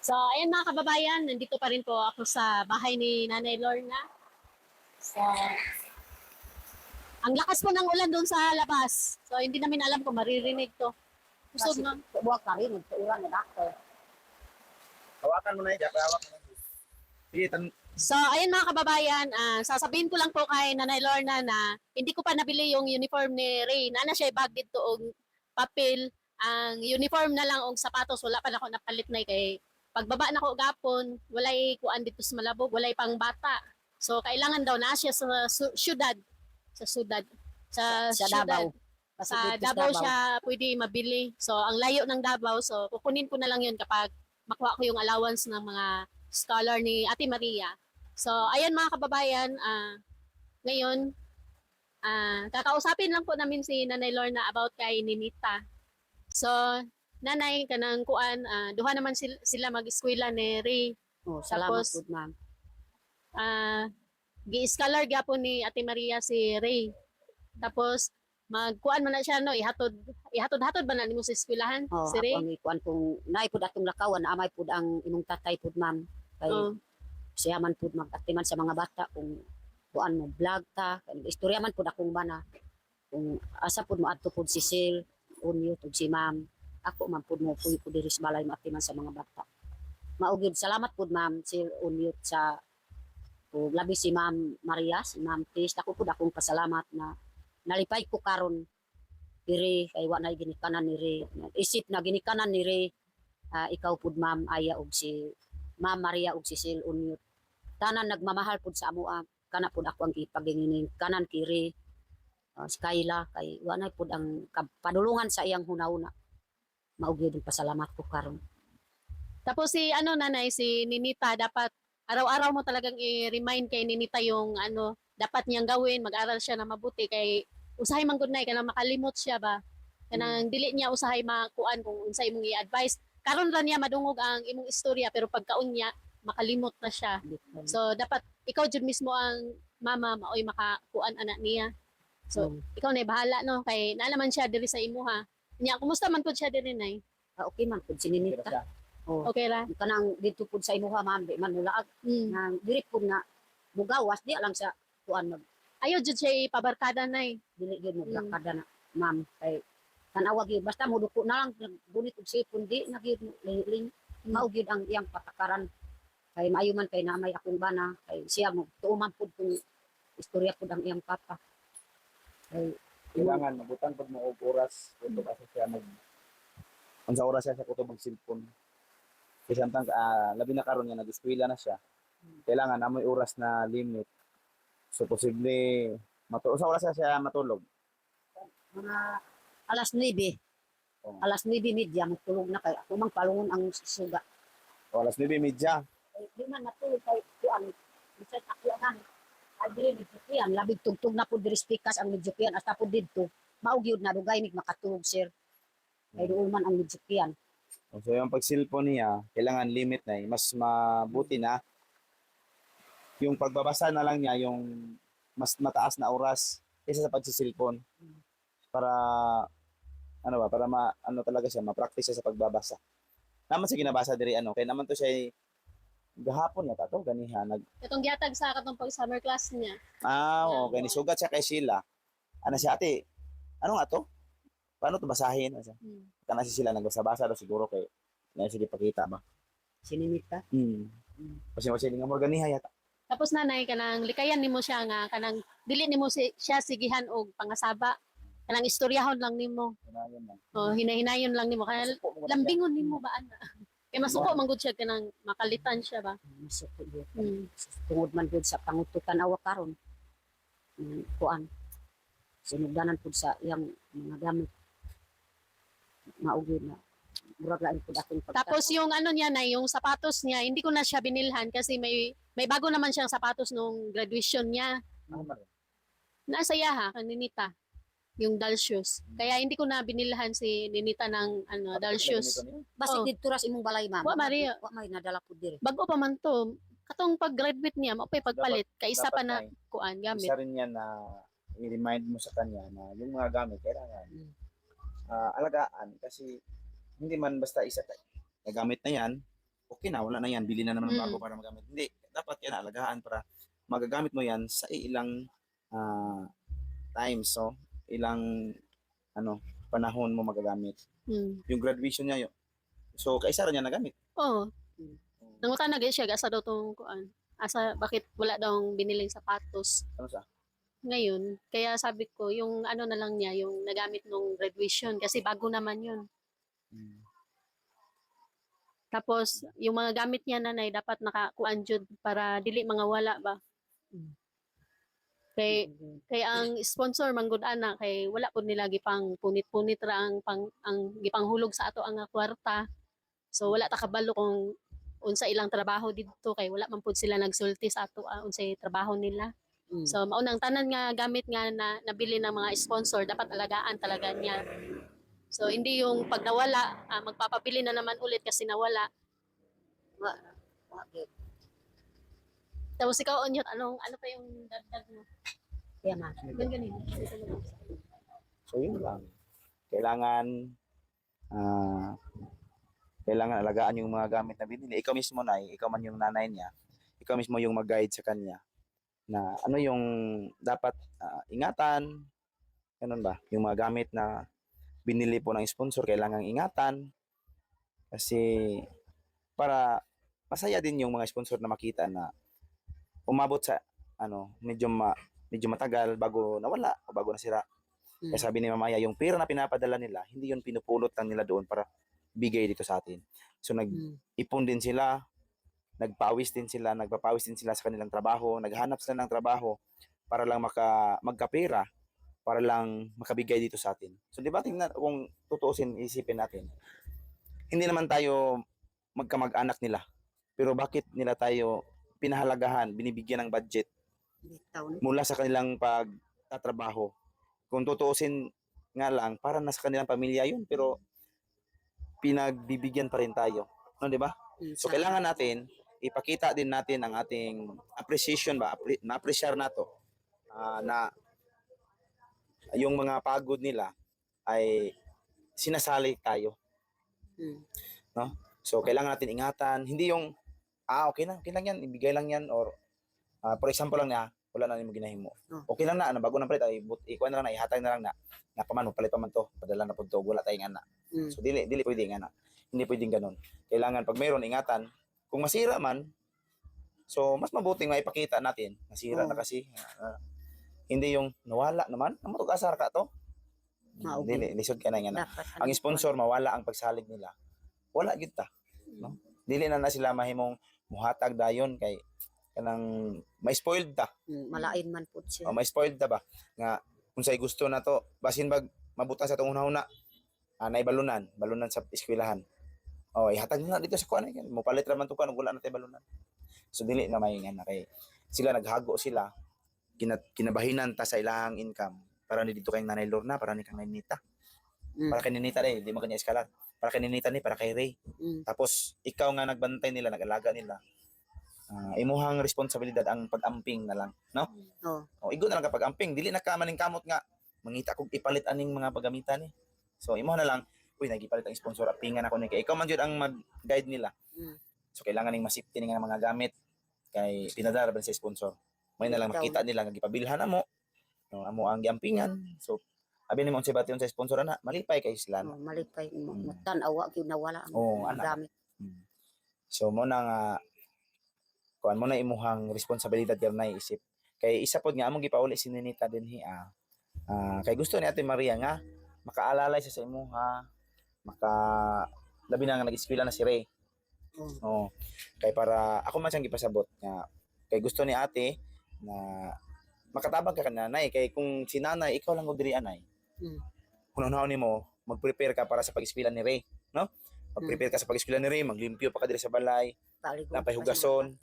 So, ayan mga kababayan, nandito pa rin po ako sa bahay ni Nanay Lorna. So, ang lakas po ng ulan doon sa labas. So, hindi namin alam kung maririnig to. Usog na. Buwag ka rin, ulan na doctor. Hawakan mo na yan, hawak mo na. Sige, So, ayan mga kababayan, sasabihin ko lang po kay Nanay Lorna na hindi ko pa nabili yung uniform ni Ray. Nana siya bag dito og papel. Ang uniform na lang og sapatos, wala pa na ako napalit na kay pagbaba na ko gapon, walay kuan dito sa Malabog, walay pang bata. So, kailangan daw na siya sa syudad. Sa syudad. Sa Davao. Sa Davao siya pwede mabili. So, ang layo ng Davao. So, kukunin ko na lang yun kapag makuha ko yung allowance ng mga scholar ni Ate Maria. So, ayan mga kababayan, ngayon, kakausapin lang po namin si Nanay Lorna about kay Ninita. So, Nanay, kanang kuan, duha naman sila mag-eskwela ni Ray. Oh, salamat Tapos, po, ma'am. gi-scholar gyapon ni Ate Maria si Ray. Tapos, magkuan man na siya, no? Ihatod ba na nimo sa eskwelahan? Oh, Si ako Ray? ang ikuan kung naipod atong lakawan, amay pod ang imong tatay pod, ma'am. Kay Oh. siya man pod mag-atiman sa mga bata kung kuan mo vlog ta, istorya man pod akong bana. Kung asa pod mo adto pod si Sil, Unyo ug si ma'am. Ako man pod mo puy pod diri sa balay maatiman sa mga bata. Maugid salamat pod ma'am Sil Unyo sa ug labi si Ma'am Maria, si Ma'am Tis. Ako pod akong pasalamat na nalipay ko karon diri kay wa na ginikanan ni Ray. Isip na ginikanan ni Ray. Ikaw pod ma'am Aya ug si Ma'am Maria ug si Sil Unyo. Tanan nagmamahal pod sa amo kana pod ako ang ipagingining kanan kiri si Kayla kay wa na pod ang padulungan sa iyang hunahuna. Maugid ang pasalamat ko karon. Tapos si Nanay, si Ninita, dapat araw-araw mo talagang i-remind kay Ninita yung dapat niyang gawin, mag-aral siya na mabuti kay usahay man gud nay kanang makalimot siya ba. Kanang dili niya usahay makuan kung unsay imong i-advise. Karon ra niya madungog ang imong istorya pero pagkaon niya makalimot na siya. So dapat ikaw jud mismo ang mama maoy makakuan anak niya. So ikaw na bahala no kay naalaman siya diri sa imuha. Nya kumusta man pud siya diri nay? Okay man pod sininita. Oh. Okay ra. Kanang dito pod sa imuha ma'am, di man nulaag. Nang diri pod na mugawas di lang sa kuan mag Ayaw jud siya ipabarkada nay. dili gyud mo blakada na ma'am kay tanawag gyud basta muduko na lang gunit og sipon di na gyud ling mao gyud ang iyang patakaran kay maayo man kay namay akong bana kay siya mo tuuman pod kung istorya pod ang iyang papa kay kailangan mabutan pag mo og oras kutob asa siya mag unsa oras siya sa kutob mag cellphone. Kasi samtang labi na karon nga nag-eskwela na siya. Kailangan amoy oras na limit. So posible sa oras siya matulog. mga alas 9 Oh. alas 9:30 magtulog na kay ako mang palungon ang suga O alas 9:30. kay di man natulog kay kuan bisan akyanan adre ni labig tugtog na pod diri speakers ang medyo hasta pod didto mao gyud na dugay mig makatulog sir kay doon man ang medyo So yung pag cellphone niya, kailangan limit na mas mabuti na yung pagbabasa na lang niya yung mas mataas na oras kaysa sa pagsisilpon para ano talaga siya ma-practice siya sa pagbabasa. Naman siya ginabasa diri kaya naman to siya gahapon na to ganiha Katong gihatag sa katong pag summer class niya. okay ni sugat siya kay Sheila. Ano siya ate? Ano nga to? Paano to basahin? Kana si sila nagbasa-basa daw siguro kay na sige pakita ba. sininita Kasi nga mo ganiha yata. Tapos nanay kanang likayan nimo siya nga kanang dili nimo siya sigihan og pangasaba. Kanang istoryahon lang nimo. Ayun lang. O hinahinayon lang nimo kanang lambingon nimo ba ana. Kay masuko man gud siya kanang makalitan siya ba. masuko gyud Mm. tungod man gyud sa pangutukan awa karon kuan sinugdanan pud sa iyang mga gamit maugid na murag lain pud akong Tapos yung niya na yung sapatos niya, hindi ko na siya binilhan kasi may bago naman siyang sapatos nung graduation niya. Ano man. Nasa yaha kaninita yung doll shoes. Kaya hindi ko na binilhan si Ninita ng doll shoes. basig Oh. didto ras imong balay ma'am Wa, Maria. wa may nadala pud diri Bago pa man to. Katong pag-graduate niya, mapay pagpalit. Kay isa pa na kuan gamit. Isa rin yan na i-remind mo sa kanya na yung mga gamit kailangan alagaan kasi hindi man basta isa nagamit na yan, okay okay na, wala na yan, bili na naman ng Mm. bago para magamit. Hindi, dapat yan alagaan para magagamit mo yan sa ilang times, so ilang panahon mo magagamit. Mm. Yung graduation niya, so kaisa rin niya nagamit. Oo. Mm. Nangutan na gyud siya asa daw tong kuan. Asa bakit wala daw biniling sapatos Ano sa? ngayon. Kaya sabi ko yung ano na lang niya yung nagamit nung graduation kasi bago naman yun. Tapos yung mga gamit niya nanay dapat nakakuan jud para dili mga wala ba. Mm. Kay ang sponsor manggod ana kay wala pud nila gipang punit-punit ra ang gipanghulog sa ato ang kwarta. So wala ta kabalo kung unsa ilang trabaho didto kay wala man pud sila nagsulti sa ato unsay trabaho nila. Mm. So maunang tanan nga gamit nga na nabili ng mga sponsor dapat alagaan talaga niya. So hindi yung pag nawala magpapabili na naman ulit kasi nawala. Wa gyud. Tapos ikaw Onyot ano pa yung dagdag mo? Kaya man. Ganun. So yun lang. Kailangan alagaan yung mga gamit na binili. Ikaw mismo na, ikaw man yung nanay niya. Ikaw mismo yung mag-guide sa kanya na ano yung dapat ingatan. Ganun ba? Yung mga gamit na binili po ng sponsor, kailangan ingatan. Kasi para masaya din yung mga sponsor na makita na umabot sa medyo matagal bago nawala o bago nasira. Kaya sabi ni Mamaya, yung pera na pinapadala nila, hindi yun pinupulot lang nila doon para bigay dito sa atin. So nag-ipon din sila, nagpapawis din sila sa kanilang trabaho, naghanap sila ng trabaho para lang magkapera, para lang makabigay dito sa atin. So di ba tingnan, kung tutuusin, isipin natin, hindi naman tayo magkamag-anak nila, pero bakit nila tayo pinahalagahan, binibigyan ng budget Bitaw ni. mula sa kanilang pagtatrabaho? Kung tutuusin nga lang, para nasa kanilang pamilya yun, pero pinagbibigyan pa rin tayo. No, di ba? So kailangan natin ipakita din natin ang ating appreciation ba, na-appreciate nato na yung mga pagod nila ay sinasali tayo, no? So kailangan natin ingatan, hindi yung okay lang yan, ibigay lang yan, or for example lang na wala na nimo ginahimo. Okay lang na bago na palit ay ikuan na lang na ihatag na lang na paman palit pa man to, padala na pud to, wala tayong ana. So dili pwedeng ana. Hindi pwedeng ganun. Kailangan pag mayroon ingatan. Kung masira man, so mas mabuting maipakita natin, nasira na kasi. Hindi yung nawala naman, namutog asar ka to. Dili, lisod ka na nga na. Ang sponsor mawala ang pagsalig nila. Wala gyud ta, no? Dili na sila mahimong muhatag dayon kay kanang may spoiled ta. Malain man pud siya. O may spoiled ta ba nga unsay gusto na to, basin bag mabuta sa tong una-una. Naibalunan sa eskwelahan. Ihatag na dito sa kuan yan. Mo palit ra man to kuan wala na tay balunan. So dili na may nga kay sila naghago sila, kinabahinan ta sa ilang income para ni dito kay Nanay Lorna, para ni kang Ninita. Para kay Ninita rin, hindi mo kanya eskalar. Para kay Ninita ni, para kay Ray. Tapos ikaw nga nagbantay nila, nag-alaga nila. Imuhang responsibilidad ang pag-amping na lang, no? Igo na lang kapag amping, dili na ka maning kamot nga mangita kog ipalit aning mga pagamitan ni. So imo na lang, nagipalit ang sponsor, apingan ako ni kay ikaw man jud ang mag-guide nila. So kailangan ning masipti ning mga gamit kay pinadara ba sa sponsor. May na lang makita nila nga gipabilhan amo. No, amo ang giampingan. So abi nimo unsay bation sa sponsor ana, malipay kay sila. Malipay mo tan-awa gyud nawala ang gamit. So mo na nga kuan mo na imuhang responsibilidad gyud na isip. Kay isa pod nga among gipauli si Ninita dinhi kay gusto ni Ate Maria nga makaalalay sa imuha, labi na nga nag-eskwela na si Ray. Kay para ako man siyang gipasabot nga kay gusto ni ate na makatabang ka nanay, kay kung si nanay ikaw lang og diri anay. Kunaon nimo mag-prepare ka para sa pag-eskwela ni Ray, no? Mag-prepare ka sa pag-eskwela ni Ray, maglimpyo pa ka diri sa balay, napay hugason,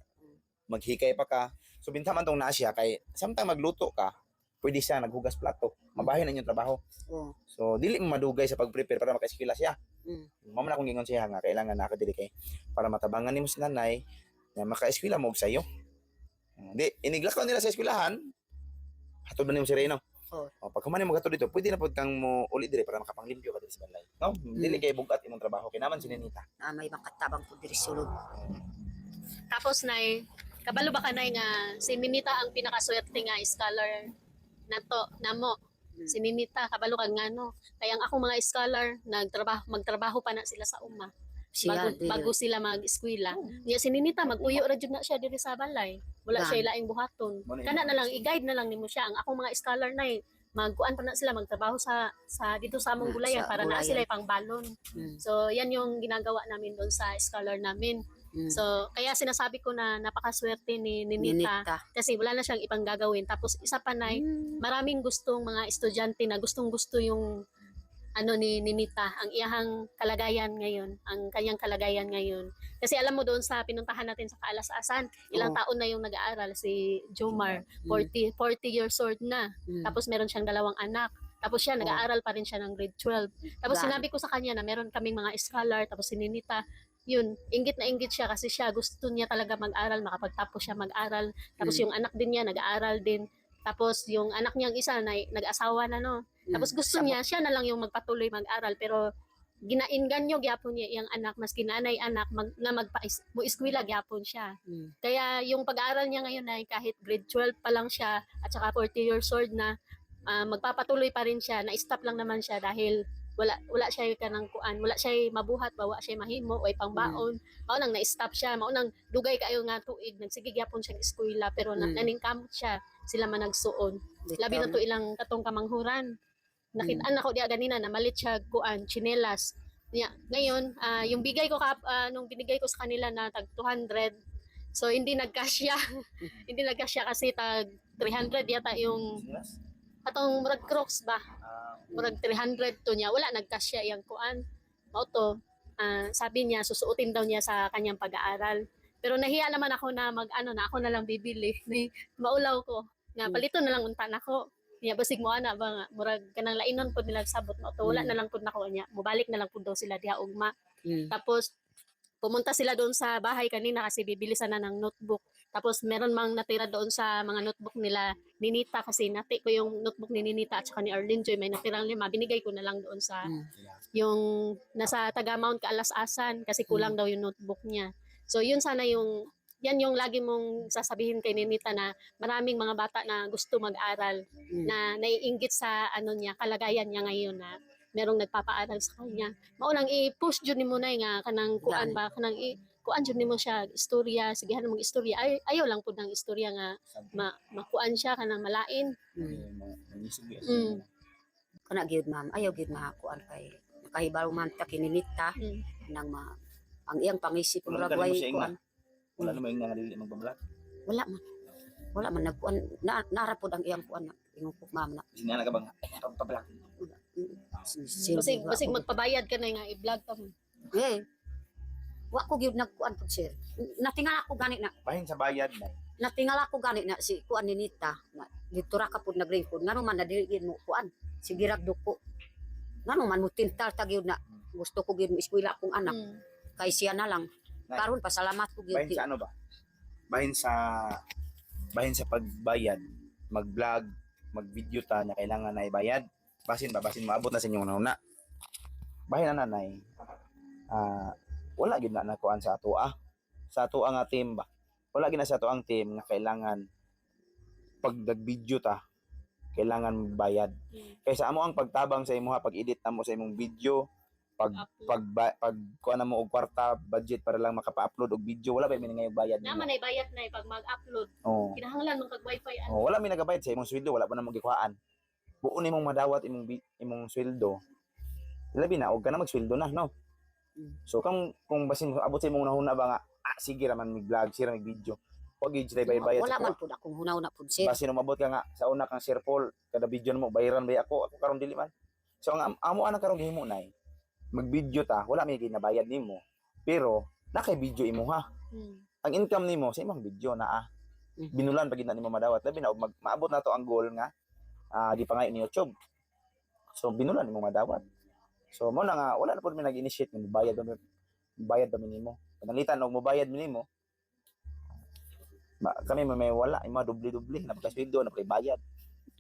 maghikay pa ka. So bintaman tong na siya kay samtang magluto ka, pwede siya naghugas plato. Mabahin na yung trabaho. So dili mo madugay sa pag-prepare para maka-eskwela siya. Mamo na akong gingon siya nga kailangan na dili kay para matabangan nimo si nanay na maka-eskwela mo sayo. Di iniglakaw nila sa eskwelahan. Hatod ba nimo si Reno? Oh. O, pag humani mo gato dito, pwede na pud kang mo uli dire para makapanglimpyo ka diri sa balay. No? Dili kay bugat imong trabaho kay naman si Ninita. Na may makatabang po diri sulod. Tapos nay, kabalo ba ka nay nga si Ninita ang pinakaswerte nga scholar nato namo. Si Ninita kabalo kag ngano. Kaya ang akong mga scholar magtrabaho pa na sila sa uma. Siya Bago sila mag-eskwela. Nya si Ninita mag-uyo ra jud na siya diri sa balay. Wala siya laing buhaton. Mo na Kana na lang i-guide na lang nimo siya. Ang akong mga scholar nay magkuan pa na sila magtrabaho sa dito sa among gulayan Sa para na gulayan. sila pangbalon. Mm. So yan yung ginagawa namin doon sa scholar namin. Mm. So kaya sinasabi ko na napakaswerte ni Ninita Ninita. kasi wala na siyang ibang gagawin. Tapos isa pa na maraming gustong mga estudyante na gustong-gusto yung ano ni Ninita, ang iyahang kalagayan ngayon, ang kanyang kalagayan ngayon. Kasi alam mo doon sa pinuntahan natin sa Kaalasasan, ilang Oo. taon na yung nag-aaral si Jomar, 40 years old na. Mm. Tapos meron siyang 2 anak. Tapos siya, Oo. nag-aaral pa rin siya ng grade 12. Tapos Yan. sinabi ko sa kanya na meron kaming mga scholar, tapos si Ninita, yun, inggit na inggit siya kasi siya gusto niya talaga mag-aral, makapagtapos siya mag-aral. Tapos yung anak din niya, nag-aaral din. Tapos yung anak niyang isa, nag-asawa na no. Tapos gusto niya, siya na lang yung magpatuloy mag-aral. Pero ginainganyo gyapon niya yung anak, mas kinanay anak, na mo-eskwela gyapon siya. Mm. Kaya yung pag-aaral niya ngayon ay kahit grade 12 pa lang siya at saka 40 years old na, magpapatuloy pa rin siya, na-stop lang naman siya dahil wala siya kanang kuan, wala siya mabuhat ba, wala siya mahimo, way pangbaon. Mao nang na-stop siya, mao nang dugay kayo nga tuig, nagsige gyapon siya eskwela pero naningkamot siya, sila man nagsuon. Labi na to ilang katong kamanghuran. Nakitaan ako diya ganina na malit siya kuan, chinelas. Ngayon, yung bigay ko nung binigay ko sa kanila na tag 200. So hindi nagkasya. Hindi nagkasya kasi tag 300 yata yung atong murag Crocs ba. Murag 300 to niya. Wala nagkasya yang kuan. Mao to. Sabi niya susuotin daw niya sa kanyang pag-aaral. Pero nahiya naman ako na ako na lang bibili. Maulaw ko. Nga palito na lang unta nako. Niya basig mo ana ba nga murag kanang lainon pud nila sabot mo to wala na lang pud nako niya mobalik na lang pud daw sila diha ugma. Tapos pumunta sila doon sa bahay kanina kasi bibili sana ng notebook. Tapos meron mang natira doon sa mga notebook nila Ninita kasi nati ko yung notebook ni Ninita at saka ni Arlene Joy may natirang 5 binigay ko na lang doon sa yung nasa taga Mount Kaalasasan kasi kulang daw yung notebook niya. So yun sana yan yung lagi mong sasabihin kay Ninita na maraming mga bata na gusto mag-aral na naiinggit sa niya, kalagayan niya ngayon na merong nagpapaaral sa kanya. Maunang i-push jud nimo na nga kanang kuan ba kanang kuan jud nimo siya istorya, sigihan mong istorya. Ayaw lang pud ng istorya nga makuan siya kanang malain. Kana gyud ma'am, ayaw gyud makuan kay nakahibaw man ta kininita nang ang iyang pangisip Wala murag ka rin mo way siya kuan. Wala naman yung nga dili magbablog. Wala man nagkuan narapod ang iyang kuan ingong ma'am na. Sinana ka bang pablog? Basig magpabayad ka na nga i-vlog ta mo. Wa ko gyud nagkuan pud sir. Natingala ko gani na. Bahin sa bayad na. Natingala ko gani na si kuan ni Nita na dito ra ka pud naglingkod ngano man na dili gyud mo kuan sige ra duko. Ngano man mo tintal ta gyud na gusto ko gyud mo eskwela akong anak. Kay siya na lang. Karon pasalamat ko gyud. Bahin sa ano ba? Bahin sa pagbayad, mag-vlog, mag-video ta na kailangan na ibayad. Basin maabot na sa inyong nauna. Bahin na nanay. Wala gid na nakuan sa ato Sa ato nga team ba. Wala gid na sa ato ang team nga kailangan pag nag-video ta kailangan bayad. Kaysa amo ang pagtabang sa imo pag-edit namo sa imong video, pag kuha na mo og kwarta budget para lang makapa-upload og video wala ba mi ngay bayad nimo Naman ay bayad na pag mag-upload. Kinahanglan mong kag wifi wala mi nagabayad sa imong sweldo wala pa na mo gikuhaan buo nimong madawat imong sweldo labi na og kana magsweldo na no so kung basin abot sa imong nahuna ba nga sige ra man mig-vlog sira mig-video wag gyud tay bayad Wala man pud akong hunaw na pud sir. basin umabot ka nga sa una kang share Paul kada video mo bayaran ba ako karon dili man so ang amo ana karon gihimo nay mag-video ta, wala may ginabayad nimo. Pero nakay video imo ha. Ang income nimo sa imong video na binulan pag nimo madawat labi na maabot na to ang goal nga di pa nga ni YouTube. So binulan nimo madawat. So mo na nga wala na pud mi nag-initiate ng bayad ba nimo. Panalitan og mobayad nimo. Kami may wala imo doble-doble na pagkasweldo na bayad.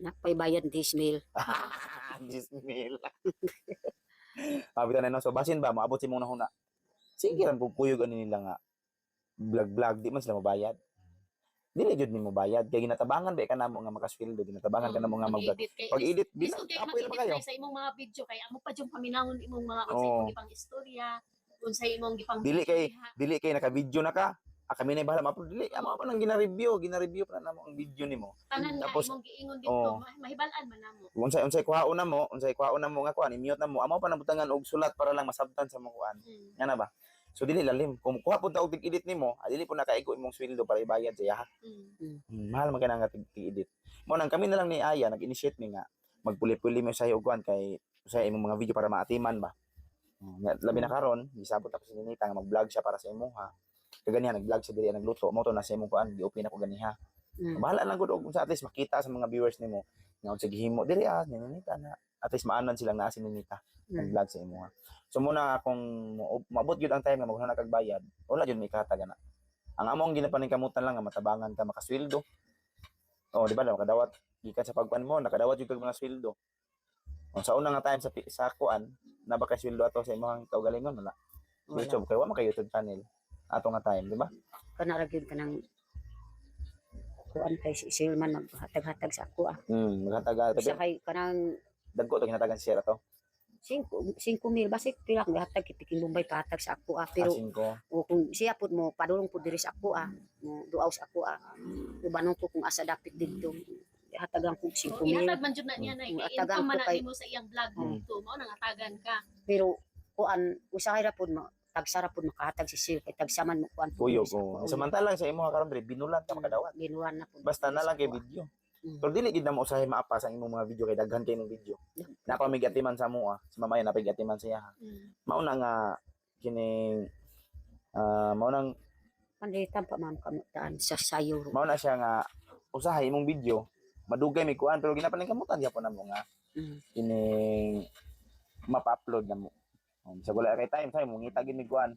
Napay bayad 10,000. 10,000. Pabitan na no. So basin ba maabot si mong nahuna. Sige ran pupuyog ani nila nga vlog di man sila mabayad. Dili jud nimo bayad kay ginatabangan ba ka namo nga makasweldo, ginatabangan ka namo nga mag Mag-edit kay pag-edit Bisan bilang kay apoy pa kayo. mag-edit sa imong mga video kay amo pa jud paminahon imong mga unsay Oo. imong gipang istorya, unsay imong gipang Dili kay ha. dili kay naka-video na ka. Kami na bahala ma-upload dili amo pa nang gina-review pa na namo ang video nimo. Tanan nga Tapos, imong giingon dito, oo. mahibalan man namo. Unsay kuhaon na mo nga kuan i-mute na mo. Amo pa nang butangan og sulat para lang masabtan sa mo kuan. Mm. Nga na ba? So dili lalim. Kung kuha pud ta og tig-edit nimo, dili po nakaigo imong sweldo para ibayad sa iya. Mm. Mahal man ka nga tig-edit. Mo nang kami na lang ni Aya nag-initiate mi nga magpuli-puli mo sa og kuan kay sa imong mga video para maatiman ba. Labi na karon, gisabot ako sa Ninita nga mag-vlog siya para sa imuha. Kaganihan nag-vlog siya diri nagluto. Mo to na sa imong kuan, gi-open ako ganiha. Bahala lang gud og sa at least makita sa mga viewers nimo nga unsa gihimo diri ni Ninita na at least maanan silang naa si Ninita nag-vlog sa imuha. So muna kung maabot gyud ang time nga maghuna kag bayad, wala gyud may kataga na. Ang among ginapaningkamutan lang nga matabangan ka makasweldo. Oh, di ba nakadawat gikan sa pagkuan mo, nakadawat gyud kag mga sweldo. O sa una nga time sa kuan, na ba ka sweldo ato sa imong kaugalingon wala. YouTube kay wa man kay YouTube channel. Ato nga time, di ba? Kana ra gyud kanang kuan kay si Silman maghatag-hatag sa ako ah. Maghatag Sa kay kanang dagko to ginatagan siya ato. 5,000 basik pila ang hatag kipiking Bombay pahatag sa ako ah. Pero Pero o kung siya pud mo padulong pud diri sa ako ah. Mo duaw sa ako ah. Ubanon ko kung asa dapit dito. Hatagan ko 5,000. Ihatag man jud na niya na kay Hatagan income man ko na kay nimo sa iyang vlog dito, mao nang hatagan ka. pero kuan usahay ra pud mo tagsara pud makahatag si Sil kay tagsaman mo kuan pud puyo diri sa ko. ako. Samantalang sa imong karon diri binulan ta makadawat. Ginuan na pud. Basta na lang kay video. Pero dili gid na mo usahay maapas ang imong mga video kay daghan kay imong video. Napamigatiman sa mo sa mamaya napigatiman siya. Mao na nga kining mao nang Panditan pa man kamutan sa sayo. mao na siya nga usahay imong video madugay may kuan pero ginapaningkamutan gyapon namo nga kining mapa-upload na mo. Sa wala kay time mungita gid mi kuan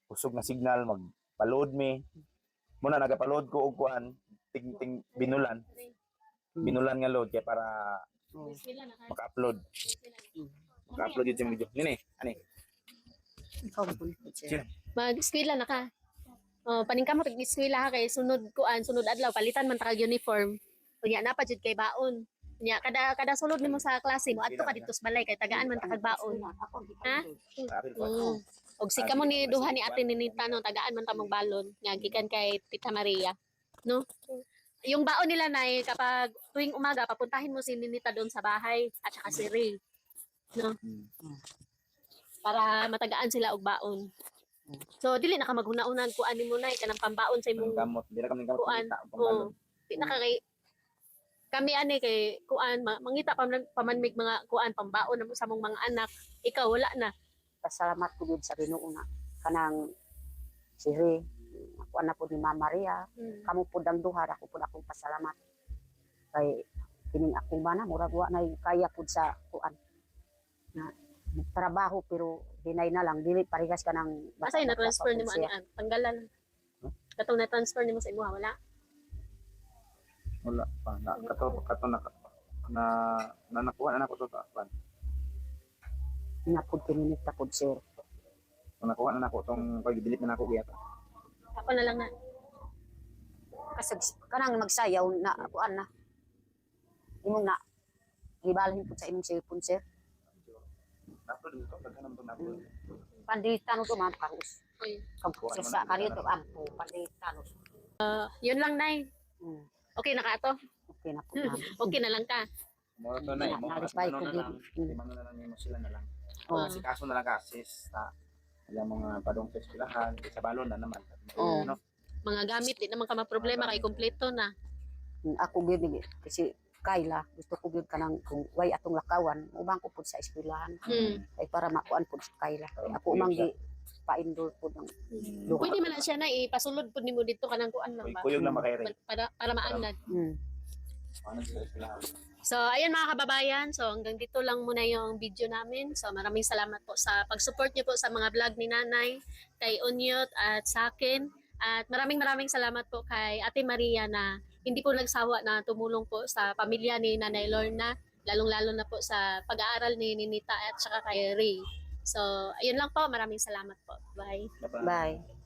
usog na signal magpa-load mi. Muna nagapa-load ko og kuan ting binulan nga load kay para maka-upload. Maka-upload yun yung video. Nini, ani? Ikaw mo pud siya. Mag-eskwela na ka. Oh, paningkamot og eskwela ha kay sunod adlaw palitan man ta kag uniform. Unya na pa jud kay baon. Unya kada sulod nimo sa klase mo adto ka dito sa balay kay tagaan man ta kag baon. Ha? Og sika mo ni duha ni Ate Ninita no tagaan man ta mong balon nga gikan kay Tita Maria. No? Yung baon nila na kapag tuwing umaga papuntahin mo si Ninita doon sa bahay at saka si Ray. No? Para matagaan sila og baon. So dili na ka maghuna-unan kuan nimo nay kanang pambaon sa imong Kamot, di na kami kamot. kuan. Oo. Di na ka kay kami ani kay kuan mangita pamanmig mga kuan pambaon namo sa mong mga anak. Ikaw wala na. Pasalamat ko gid sa Ginoo nga kanang si Ray kuan na pud ni Mama Maria. Kamu pud ang duha ako pud akong pasalamat. Kay kining akong bana murag wa nay kaya pud sa kuan. Na trabaho pero hinay na lang dili parehas ka ng Asay na transfer nimo ani tanggalan. Katong na transfer nimo sa imuha wala. Wala pa. Na nakuha na ako to ta. na pud pininita pud sir. Kung nakuha na ako tong pag-delete na ako giyata. Ako na lang na. Kasag kanang magsayaw na kuan na. Imong na gibalhin pud sa imong cellphone sir. Upload dito, daghan to na upload. Panditan to ma'am karus. Oy. Kapag sa kanito ampo panditan. Yun lang nay. Okay na ka to? Okay na po ma'am. Okay na lang ka. Moro to na mo. Na-respect ko din. Limang na lang nimo sila na lang. Oo. Kasi kaso na lang ka sis ta. Yung mga padong sa eskwelahan, sa balon na naman. Oo. No? Mga gamit di naman ka problema kay kompleto na. Ako gid kasi Kayla gusto ko gid kanang kung way atong lakawan ubang ko pud sa eskwelahan kay para makuan pud sa Kayla. Kay ako man gi pa-indoor pud ng duha. Pwede man na siya na ipasulod pud nimo dito kanang kuan lang ba? Kuyog lang makayre. Para maanad. Ano sa eskwelahan? So, ayan mga kababayan. So, hanggang dito lang muna yung video namin. So, maraming salamat po sa pag-support niyo po sa mga vlog ni Nanay, kay Onyot at sa akin. At maraming salamat po kay Ate Maria na hindi po nagsawa na tumulong po sa pamilya ni Nanay Lorna, lalong-lalo na po sa pag-aaral ni Ninita at saka kay Ray. So, ayun lang po. Maraming salamat po. Bye. Bye-bye. Bye.